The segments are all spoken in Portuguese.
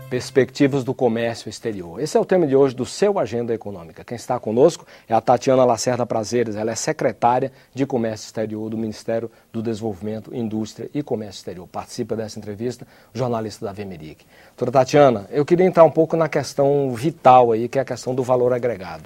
Perspectivas do comércio exterior. Esse é o tema de hoje do seu Agenda Econômica. Quem está conosco é a Tatiana Lacerda Prazeres, ela é secretária de Comércio Exterior do Ministério do Desenvolvimento, Indústria e Comércio Exterior. Participa dessa entrevista o jornalista Davi Meric. Doutora Tatiana, eu queria entrar um pouco na questão vital aí, que é a questão do valor agregado.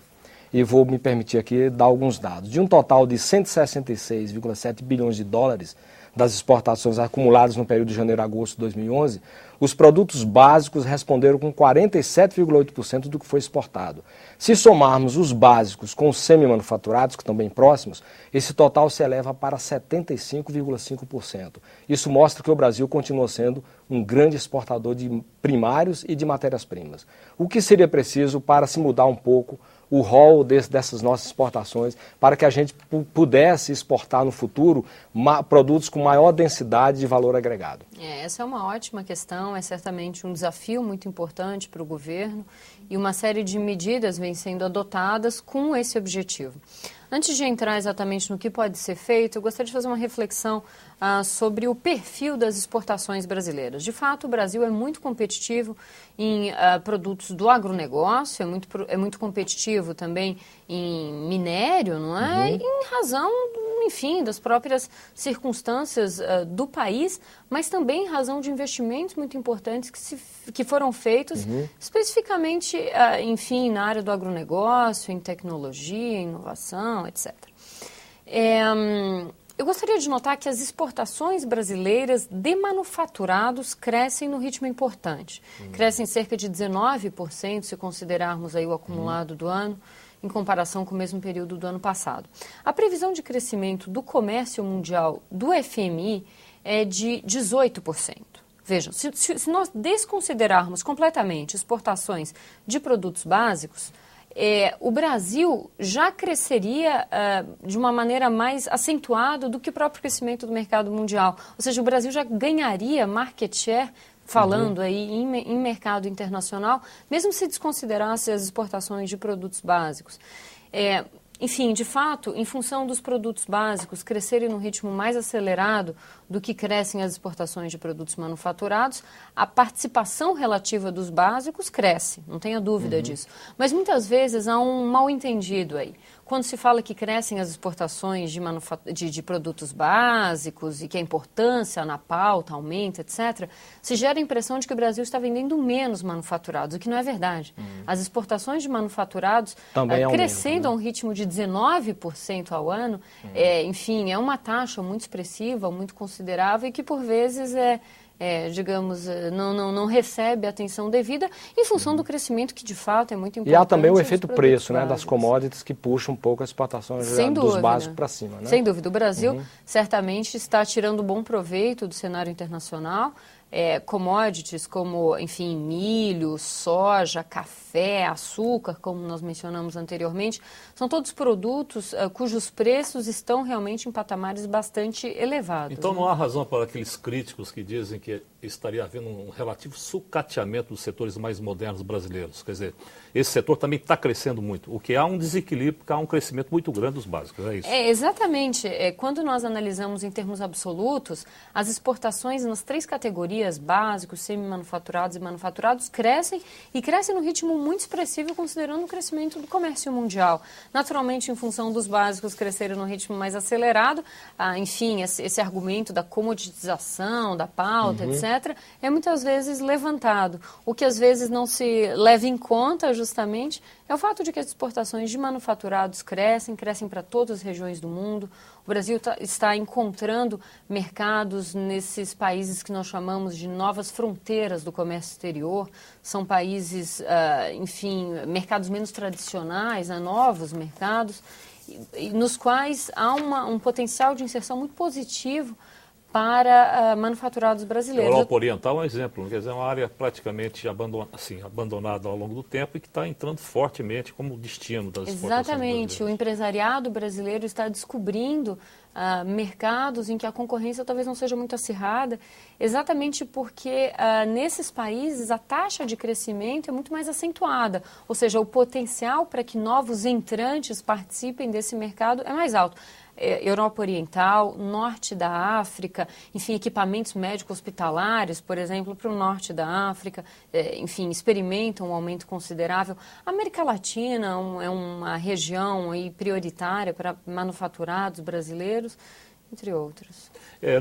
E vou me permitir aqui dar alguns dados. De um total de 166,7 bilhões de dólares das exportações acumuladas no período de janeiro a agosto de 2011, os produtos básicos responderam com 47,8% do que foi exportado. Se somarmos os básicos com os semi-manufaturados, que estão bem próximos, esse total se eleva para 75,5%. Isso mostra que o Brasil continua sendo um grande exportador de primários e de matérias-primas. O que seria preciso para se mudar um pouco o rol dessas nossas exportações, para que a gente pudesse exportar no futuro produtos com maior densidade de valor agregado? Essa é uma ótima questão, é certamente um desafio muito importante para o governo e uma série de medidas vem sendo adotadas com esse objetivo. Antes de entrar exatamente no que pode ser feito, eu gostaria de fazer uma reflexão sobre o perfil das exportações brasileiras. De fato, o Brasil é muito competitivo em produtos do agronegócio, é muito competitivo também em minério, não é? Em razão, enfim, das próprias circunstâncias do país, mas também em razão de investimentos muito importantes que foram feitos especificamente, enfim, na área do agronegócio, em tecnologia, inovação, etc. Eu gostaria de notar que as exportações brasileiras de manufaturados crescem no ritmo importante. Crescem cerca de 19%, se considerarmos aí o acumulado do ano, em comparação com o mesmo período do ano passado. A previsão de crescimento do comércio mundial do FMI é de 18%. Vejam, se nós desconsiderarmos completamente exportações de produtos básicos, o Brasil já cresceria de uma maneira mais acentuada do que o próprio crescimento do mercado mundial. Ou seja, o Brasil já ganharia market share, falando aí em mercado internacional, mesmo se desconsiderasse as exportações de produtos básicos. Enfim, de fato, em função dos produtos básicos crescerem num ritmo mais acelerado do que crescem as exportações de produtos manufaturados, a participação relativa dos básicos cresce, não tenha dúvida disso. Mas muitas vezes há um mal-entendido aí. Quando se fala que crescem as exportações de produtos básicos e que a importância na pauta aumenta, etc., se gera a impressão de que o Brasil está vendendo menos manufaturados, o que não é verdade. As exportações de manufaturados crescendo a um ritmo de 19% ao ano, enfim, é uma taxa muito expressiva, muito considerável e que por vezes digamos, não recebe a atenção devida em função do crescimento que de fato é muito importante. E há também o efeito preço, né, das commodities que puxa um pouco a exportação dos básicos para cima. Né? Sem dúvida. O Brasil certamente está tirando bom proveito do cenário internacional. Commodities como, enfim, milho, soja, café, açúcar, como nós mencionamos anteriormente, são todos produtos cujos preços estão realmente em patamares bastante elevados. Então não há razão para aqueles críticos que dizem que estaria havendo um relativo sucateamento dos setores mais modernos brasileiros. Quer dizer, esse setor também está crescendo muito, o que há um desequilíbrio, porque há um crescimento muito grande dos básicos, é isso? Exatamente. Quando nós analisamos em termos absolutos, as exportações nas três categorias, básicos, semi-manufaturados e manufaturados, crescem e crescem no ritmo muito expressivo considerando o crescimento do comércio mundial. Naturalmente, em função dos básicos crescerem no ritmo mais acelerado, enfim, esse argumento da comoditização, da pauta, etc., é muitas vezes levantado. O que às vezes não se leva em conta, justamente, é o fato de que as exportações de manufaturados crescem para todas as regiões do mundo. O Brasil está encontrando mercados nesses países que nós chamamos de novas fronteiras do comércio exterior. São países, enfim, mercados menos tradicionais, novos mercados, nos quais há um potencial de inserção muito positivo para manufaturados brasileiros. A Europa Oriental é um exemplo, quer dizer, é uma área praticamente abandonada ao longo do tempo e que está entrando fortemente como destino das exportações Exatamente, brasileiras. O empresariado brasileiro está descobrindo mercados em que a concorrência talvez não seja muito acirrada, exatamente porque nesses países a taxa de crescimento é muito mais acentuada, ou seja, o potencial para que novos entrantes participem desse mercado é mais alto. Europa Oriental, norte da África, enfim, equipamentos médico-hospitalares, por exemplo, para o norte da África, enfim, experimentam um aumento considerável. A América Latina é uma região aí prioritária para manufaturados brasileiros, entre outros.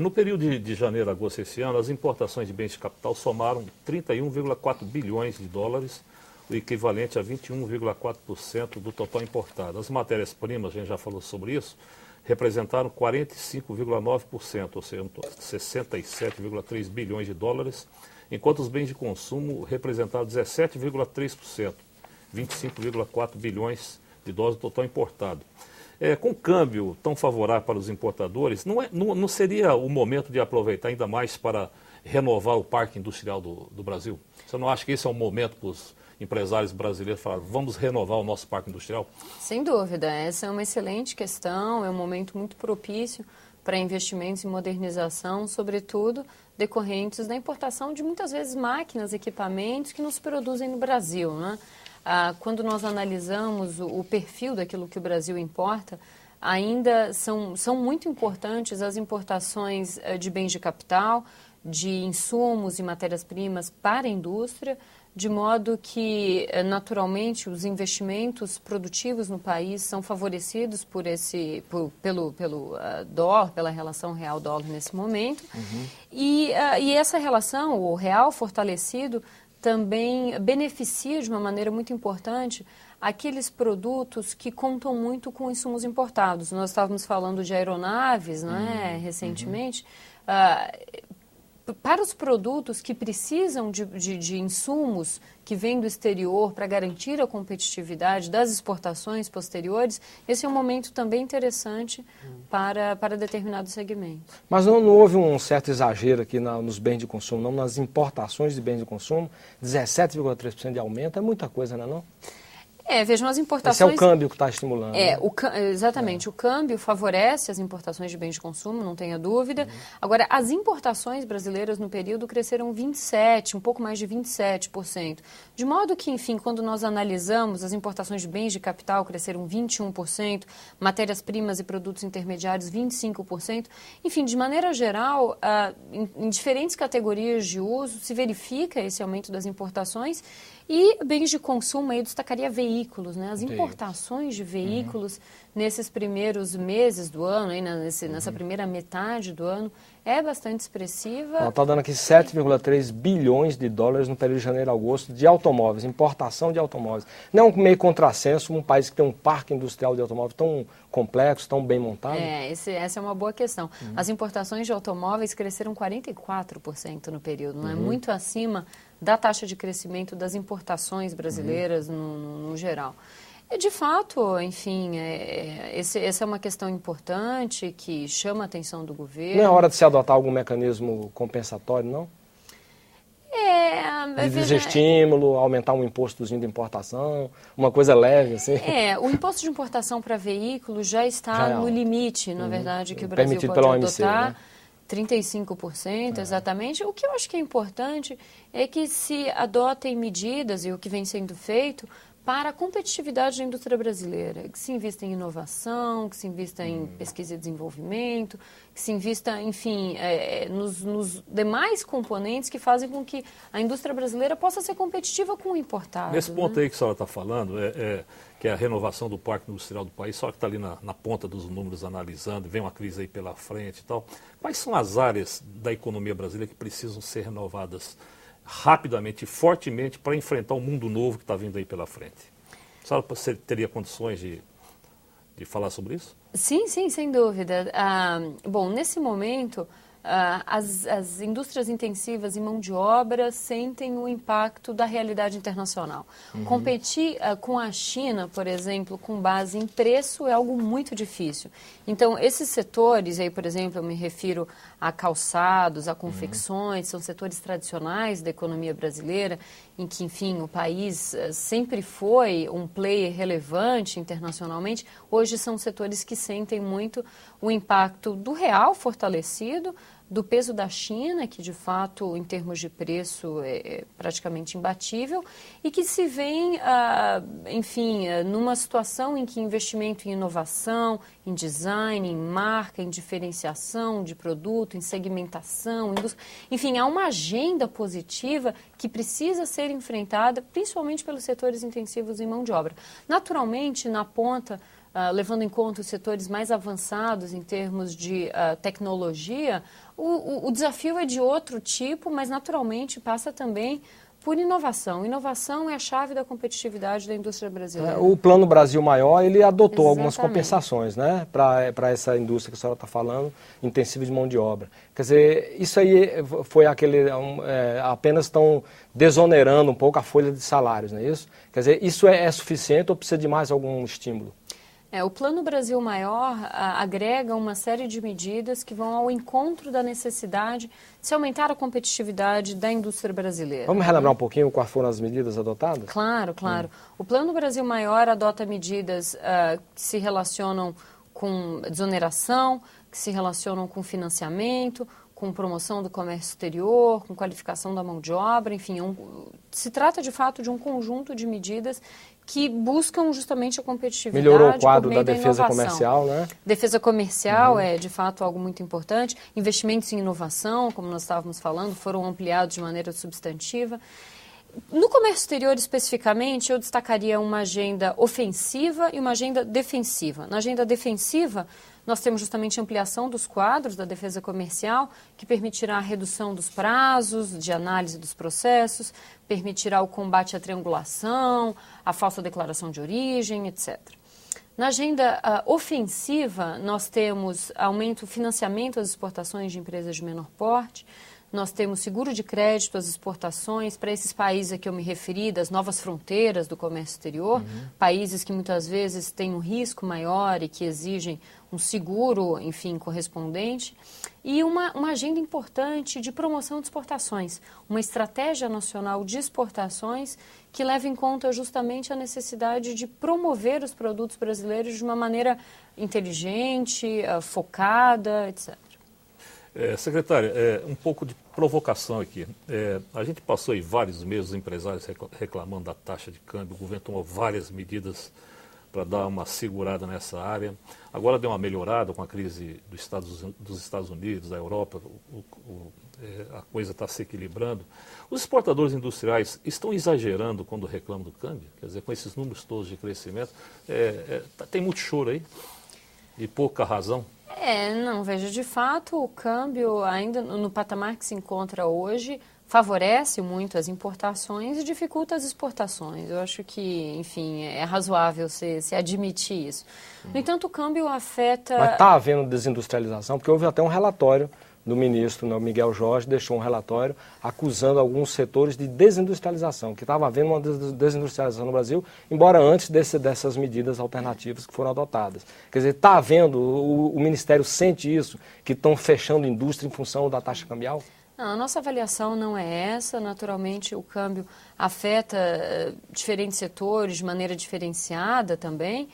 No período de janeiro a agosto esse ano, as importações de bens de capital somaram 31,4 bilhões de dólares, o equivalente a 21,4% do total importado. As matérias-primas, a gente já falou sobre isso, representaram 45,9%, ou seja, 67,3 bilhões de dólares, enquanto os bens de consumo representaram 17,3%, 25,4 bilhões de dólares do total importado. Com câmbio tão favorável para os importadores, não seria o momento de aproveitar ainda mais para renovar o parque industrial do Brasil? Você não acha que esse é um momento para os empresários brasileiros falar, vamos renovar o nosso parque industrial? Sem dúvida, essa é uma excelente questão, é um momento muito propício para investimentos em modernização, sobretudo decorrentes da importação de muitas vezes máquinas, equipamentos que nos produzem no Brasil, né? Quando nós analisamos o perfil daquilo que o Brasil importa, ainda são muito importantes as importações de bens de capital, de insumos e matérias-primas para a indústria, de modo que, naturalmente, os investimentos produtivos no país são favorecidos pelo dólar, pela relação real-dólar nesse momento. Uhum. E essa relação, o real fortalecido, também beneficia de uma maneira muito importante aqueles produtos que contam muito com insumos importados. Nós estávamos falando de aeronaves, né, recentemente. Para os produtos que precisam de insumos que vêm do exterior para garantir a competitividade das exportações posteriores, esse é um momento também interessante para determinados segmentos. Mas não houve um certo exagero aqui nos bens de consumo, não, nas importações de bens de consumo? 17,3% de aumento é muita coisa, não é não? Vejam, as importações... Esse é o câmbio que está estimulando. Exatamente. O câmbio favorece as importações de bens de consumo, não tenha dúvida. Agora, as importações brasileiras no período cresceram um pouco mais de 27%. De modo que, enfim, quando nós analisamos, as importações de bens de capital cresceram 21%, matérias-primas e produtos intermediários 25%. Enfim, de maneira geral, em diferentes categorias de uso, se verifica esse aumento das importações. E bens de consumo, aí eu destacaria veículos, né? As importações de veículos nesses primeiros meses do ano, aí nessa primeira metade do ano, é bastante expressiva. Ela está dando aqui 7,3 bilhões de dólares no período de janeiro a agosto de automóveis, importação de automóveis. Não é um meio contrassenso um país que tem um parque industrial de automóveis tão complexo, tão bem montado? Essa é uma boa questão. As importações de automóveis cresceram 44% no período, não é muito acima da taxa de crescimento das importações brasileiras no geral. E, de fato, enfim, essa é uma questão importante que chama a atenção do governo. Não é hora de se adotar algum mecanismo compensatório, não? De desestímulo, aumentar um impostozinho de importação, uma coisa leve, assim. O imposto de importação para veículos já está no limite, na verdade, que o Brasil permitido pode pela OMC, adotar. né? 35%, exatamente. O que eu acho que é importante é que se adotem medidas, e o que vem sendo feito, para a competitividade da indústria brasileira, que se invista em inovação, que se invista em pesquisa e desenvolvimento, que se invista, enfim, nos demais componentes que fazem com que a indústria brasileira possa ser competitiva com o importado. Nesse ponto aí que a senhora está falando, que é a renovação do parque industrial do país, só que está ali na ponta dos números analisando, vem uma crise aí pela frente e tal. Quais são as áreas da economia brasileira que precisam ser renovadas rapidamente e fortemente para enfrentar o mundo novo que está vindo aí pela frente? A senhora teria condições de falar sobre isso? Sim, sem dúvida. Bom, nesse momento, as indústrias intensivas em mão de obra sentem o impacto da realidade internacional. Competir com a China, por exemplo, com base em preço é algo muito difícil. Então, esses setores, aí, por exemplo, eu me refiro a calçados, a confecções, são setores tradicionais da economia brasileira, em que, enfim, o país sempre foi um player relevante internacionalmente. Hoje são setores que sentem muito o impacto do real fortalecido, do peso da China, que de fato, em termos de preço, é praticamente imbatível, e que se vem, enfim, numa situação em que investimento em inovação, em design, em marca, em diferenciação de produto, em segmentação, enfim, há uma agenda positiva que precisa ser enfrentada, principalmente pelos setores intensivos em mão de obra. Naturalmente, na ponta, levando em conta os setores mais avançados em termos de tecnologia, o desafio é de outro tipo, mas naturalmente passa também por inovação. Inovação é a chave da competitividade da indústria brasileira. O Plano Brasil Maior, ele adotou algumas Exatamente. compensações, né, para essa indústria que a senhora está falando, intensiva de mão de obra. Quer dizer, isso aí foi apenas estão desonerando um pouco a folha de salários, não é isso? Quer dizer, isso é suficiente ou precisa de mais algum estímulo? O Plano Brasil Maior agrega uma série de medidas que vão ao encontro da necessidade de se aumentar a competitividade da indústria brasileira. Vamos relembrar um pouquinho quais foram as medidas adotadas? Claro, claro. O Plano Brasil Maior adota medidas que se relacionam com desoneração, que se relacionam com financiamento, com promoção do comércio exterior, com qualificação da mão de obra, enfim, se trata de fato de um conjunto de medidas que buscam justamente a competitividade. Melhorou o quadro por meio da defesa comercial, né? Defesa comercial é de fato algo muito importante. Investimentos em inovação, como nós estávamos falando, foram ampliados de maneira substantiva. No comércio exterior, especificamente, eu destacaria uma agenda ofensiva e uma agenda defensiva. Na agenda defensiva, nós temos justamente a ampliação dos quadros da defesa comercial, que permitirá a redução dos prazos de análise dos processos, permitirá o combate à triangulação, à falsa declaração de origem, etc. Na agenda ofensiva, nós temos aumento, financiamento às exportações de empresas de menor porte. Nós temos seguro de crédito às exportações para esses países a que eu me referi, das novas fronteiras do comércio exterior, países que muitas vezes têm um risco maior e que exigem um seguro, enfim, correspondente. E uma agenda importante de promoção de exportações, uma estratégia nacional de exportações que leva em conta justamente a necessidade de promover os produtos brasileiros de uma maneira inteligente, focada, etc. Secretária, um pouco de provocação aqui. A gente passou aí vários meses os empresários reclamando da taxa de câmbio, o governo tomou várias medidas para dar uma segurada nessa área. Agora deu uma melhorada com a crise dos Estados Unidos, da Europa, a coisa está se equilibrando. Os exportadores industriais estão exagerando quando reclamam do câmbio? Quer dizer, com esses números todos de crescimento, tem muito choro aí e pouca razão? Não, veja, de fato o câmbio ainda no patamar que se encontra hoje favorece muito as importações e dificulta as exportações. Eu acho que, enfim, é razoável se admitir isso. No entanto, o câmbio afeta... Mas está havendo desindustrialização, porque houve até um relatório do ministro, né, Miguel Jorge, deixou um relatório acusando alguns setores de desindustrialização, que estava havendo uma desindustrialização no Brasil, embora antes dessas medidas alternativas que foram adotadas. Quer dizer, está havendo, o Ministério sente isso, que estão fechando indústria em função da taxa cambial? Não, a nossa avaliação não é essa. Naturalmente, o câmbio afeta diferentes setores de maneira diferenciada também.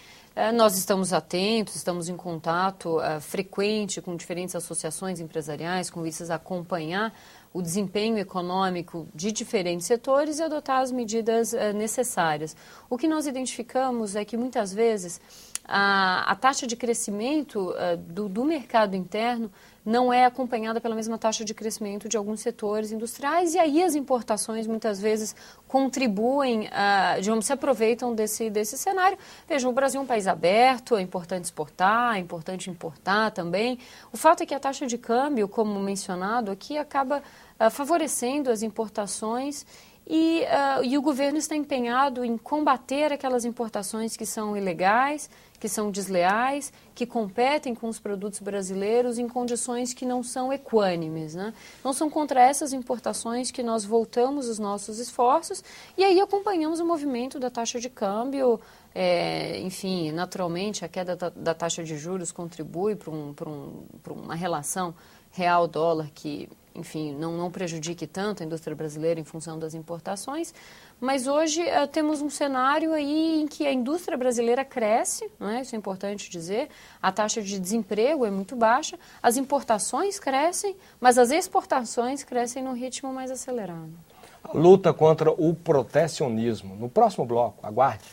Nós estamos atentos, estamos em contato frequente com diferentes associações empresariais, com vistas a acompanhar o desempenho econômico de diferentes setores e adotar as medidas necessárias. O que nós identificamos é que muitas vezes a taxa de crescimento do mercado interno não é acompanhada pela mesma taxa de crescimento de alguns setores industriais e aí as importações muitas vezes contribuem, se aproveitam desse cenário. Vejam, o Brasil é um país aberto, é importante exportar, é importante importar também. O fato é que a taxa de câmbio, como mencionado aqui, acaba favorecendo as importações e o governo está empenhado em combater aquelas importações que são ilegais, que são desleais, que competem com os produtos brasileiros em condições que não são equânimes, né? Não são contra essas importações que nós voltamos os nossos esforços e aí acompanhamos o movimento da taxa de câmbio. Enfim, naturalmente, a queda da taxa de juros contribui para uma relação real-dólar que, enfim, não prejudique tanto a indústria brasileira em função das importações, mas hoje temos um cenário aí em que a indústria brasileira cresce, né? Isso é importante dizer, a taxa de desemprego é muito baixa, as importações crescem, mas as exportações crescem num ritmo mais acelerado. A luta contra o protecionismo. No próximo bloco, aguarde.